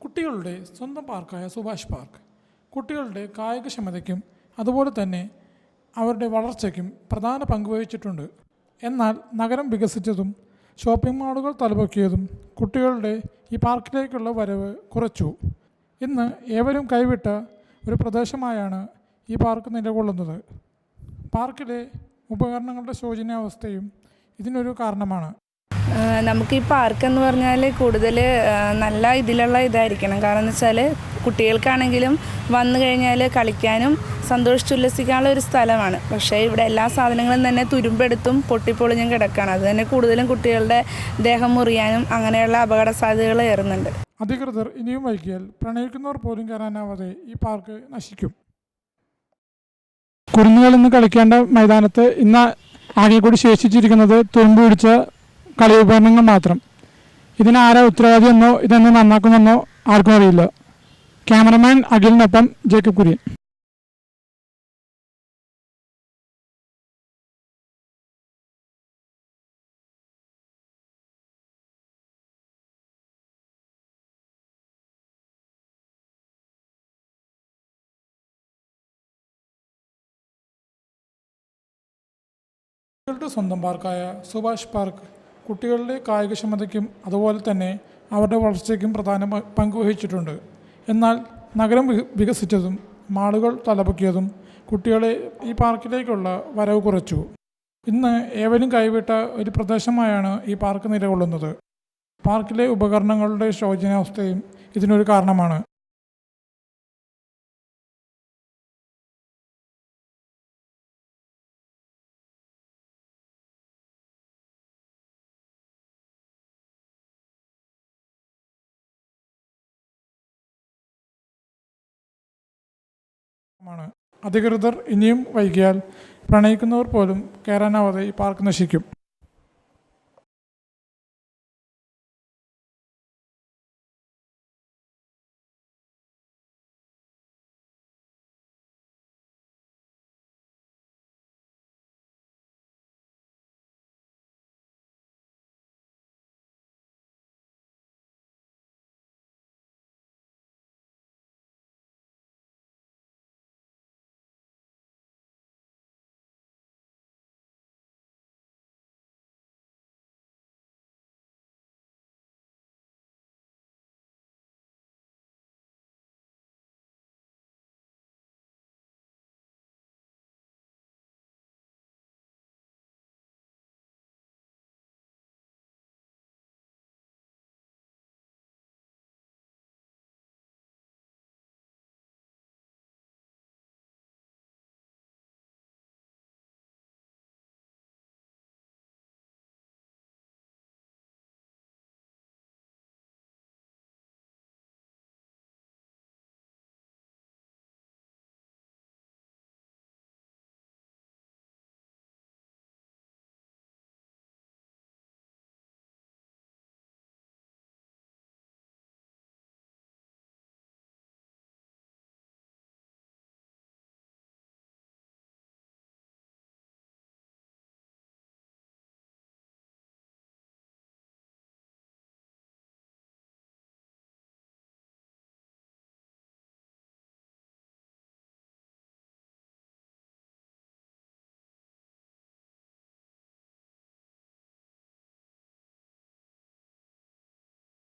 കുട്ടികളുടെ സ്വന്തം പാർക്കായ സുഭാഷ് പാർക്ക് കുട്ടികളുടെ കായികക്ഷമതയ്ക്കും അതുപോലെ തന്നെ അവരുടെ വളർച്ചയ്ക്കും പ്രധാന പങ്ക് വഹിച്ചിട്ടുണ്ട്. എന്നാൽ നഗരം വികസിച്ചതും ഷോപ്പിംഗ് മാളുകൾ തലപൊക്കിയതും കുട്ടികളുടെ ഈ പാർക്കിലേക്കുള്ള വരവ് കുറച്ചു. ഇന്ന് ഏവരും കൈവിട്ട ഒരു പ്രദേശമായാണ് ഈ പാർക്ക് നിലകൊള്ളുന്നത്. പാർക്കിലെ ഉപകരണങ്ങളുടെ ശോചനീയാവസ്ഥയും ഇതിനൊരു കാരണമാണ്. നമുക്ക് ഈ പാർക്ക് എന്ന് പറഞ്ഞാൽ കൂടുതൽ നല്ല ഇതിലുള്ള ഇതായിരിക്കണം. കാരണം എന്ന് വെച്ചാൽ കുട്ടികൾക്കാണെങ്കിലും വന്നു കഴിഞ്ഞാൽ കളിക്കാനും സന്തോഷിച്ചുല്ലസിക്കാനുള്ള ഒരു സ്ഥലമാണ്. പക്ഷേ ഇവിടെ എല്ലാ സാധനങ്ങളും തന്നെ തുരുമ്പെടുത്തും പൊട്ടിപ്പൊളിഞ്ഞും കിടക്കുകയാണ്. അത് തന്നെ കൂടുതലും കുട്ടികളുടെ ദേഹം മുറിയാനും അങ്ങനെയുള്ള അപകട സാധ്യതകൾ ഏറുന്നുണ്ട്. അധികൃതർ ഇനിയും വൈകിയാൽ പ്രണയിക്കുന്നവർ പോലും കയറാനാവാതെ ഈ പാർക്ക് നശിക്കും. കുരുന്നുകൾ ഇന്ന് കളിക്കേണ്ട മൈതാനത്ത് ഇന്ന് ആകെ കൂടി ശേഷിച്ചിരിക്കുന്നത് തുരുമ്പ് പിടിച്ച കളി ഉപകരണങ്ങൾ മാത്രം. ഇതിനാരാ ഉത്തരവാദിയെന്നോ ഇതെന്ന് നന്നാക്കുമെന്നോ ആർക്കും അറിയില്ല. ക്യാമറമാൻ അഖിലിനൊപ്പം ജേക്കബ് കുര്യൻ. കുട്ടികളുടെ സ്വന്തം പാർക്കായ സുഭാഷ് പാർക്ക് കുട്ടികളുടെ കായികക്ഷമതയ്ക്കും അതുപോലെ തന്നെ അവരുടെ വളർച്ചയ്ക്കും പ്രധാന പങ്ക് വഹിച്ചിട്ടുണ്ട്. എന്നാൽ നഗരം വികസിച്ചതും മാളുകൾ തലപൊക്കിയതും കുട്ടികളെ ഈ പാർക്കിലേക്കുള്ള വരവ് കുറച്ചു. ഇന്ന് ഏവരും കൈവിട്ട ഒരു പ്രദേശമായാണ് ഈ പാർക്ക് നിലകൊള്ളുന്നത്. പാർക്കിലെ ഉപകരണങ്ങളുടെ ശോചനീയാവസ്ഥയും ഇതിനൊരു കാരണമാണ്. അധികൃതർ ഇനിയും വൈകിയാൽ പ്രണയിക്കുന്നവർ പോലും കയറാനാവാതെ ഈ പാർക്ക് നശിക്കും.